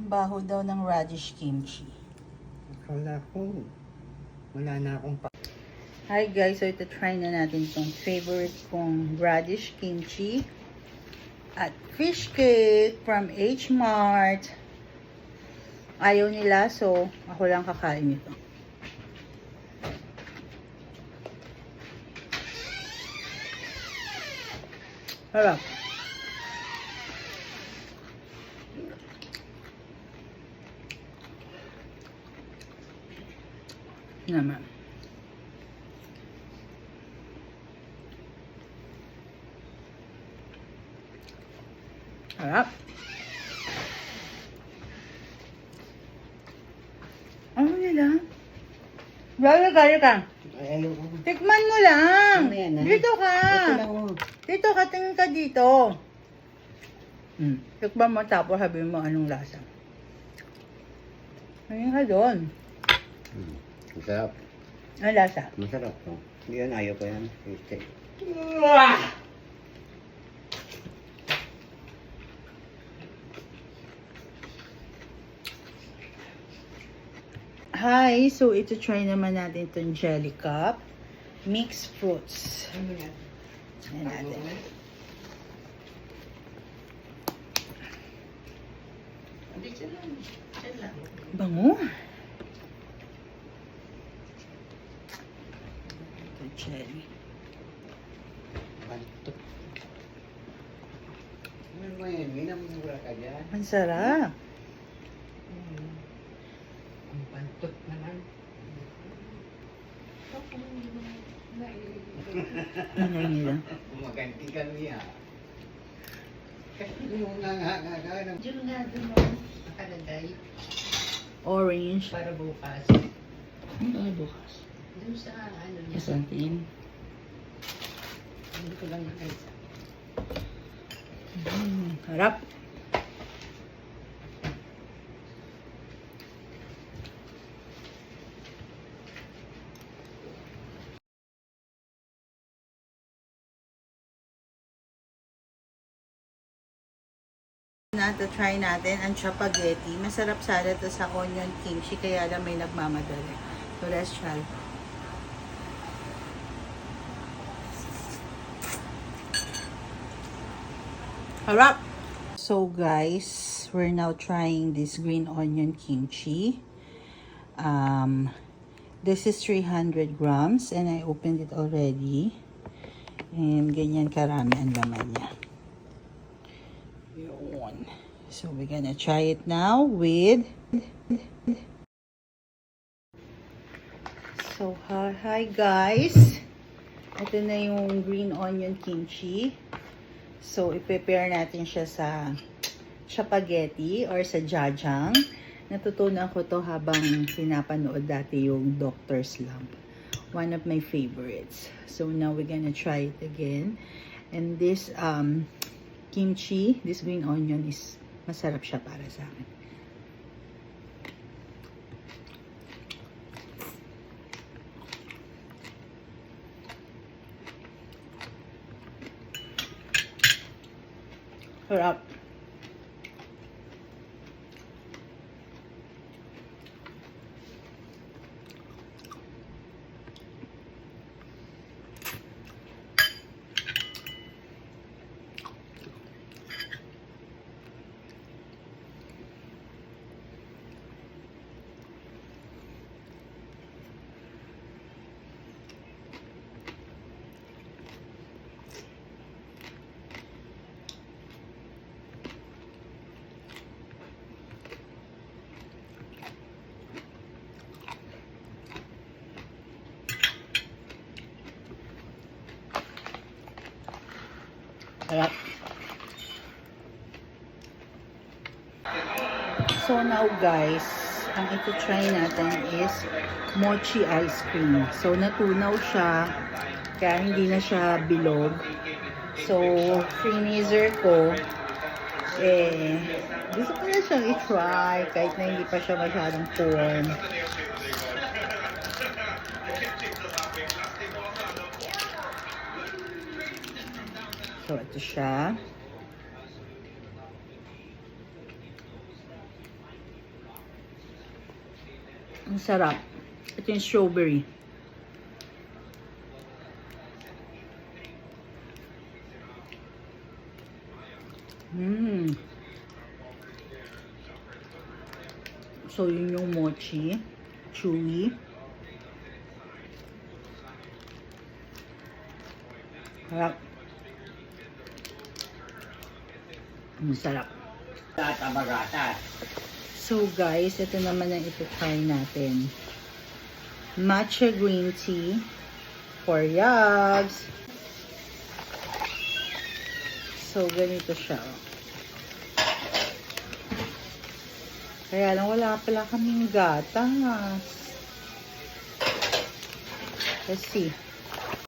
Baho daw ng radish kimchi. Akala ko, wala na akong pa. Hi guys, so ito try na natin itong favorite kong radish kimchi at fish cake from H Mart. Ayaw nila, so ako lang kakain ito. Harap. Naman. Harap. Ano nila? Gaya ka. Ay, ayaw ko. Tikman mo lang. Mamaya na. Dito ka. Ito lang oh. Dito ka, tingin ka dito. Tikman mo tapos sabihin mo anong lasa. Tingin ka doon. Masarap. Anong lasa? Masarap to. Yan, ayaw ko yan. Este. Hi, so ito try naman natin itong jelly cup. Mixed fruits. Ayan natin. Bango. Ito jelly. Pantot. Ano mo yan? Minamura ka dyan. Ang sarap. Ang pantot naman. Ano nila? Kumaganti ka niya. Kasi yung nga ng... Diyan nga doon mo nakalagay Orange. para bukas. Ano bukas? Doon sa ano niya. Kasantin. Hindi ko lang nakita. Harap. Try natin ang spaghetti. Masarap sana ito sa onion kimchi, kaya lang may nagmamadali. So let's try. Harap! So guys, we're now trying this green onion kimchi. This is 300 grams and I opened it already. And ganyan karami ang laman niya. Yun. So we're gonna try it now with... So hi guys! Ito na yung green onion kimchi. So i-prepare natin siya sa spaghetti or sa jajang. Natutunan ko to habang pinapanood dati yung Doctor's Lamp. One of my favorites. So now we're gonna try it again. And this kimchi, this green onion is masarap siya para sa akin. Sarap. Sarap. So now guys, ang ito-try natin is mochi ice cream. So natunaw siya, kaya hindi na siya bilog. So freezer ko, gusto ko na siyang i-try kahit na hindi pa siya masyadong corn. So, ito siya. Ang sarap. Ito yung strawberry. So, yun yung mochi. Chewy. Sarap. Masarap. So guys, ito naman ang ito-try natin. Matcha green tea for yabs. So, ganito siya. Kaya lang wala pala kaming gatas. Let's see.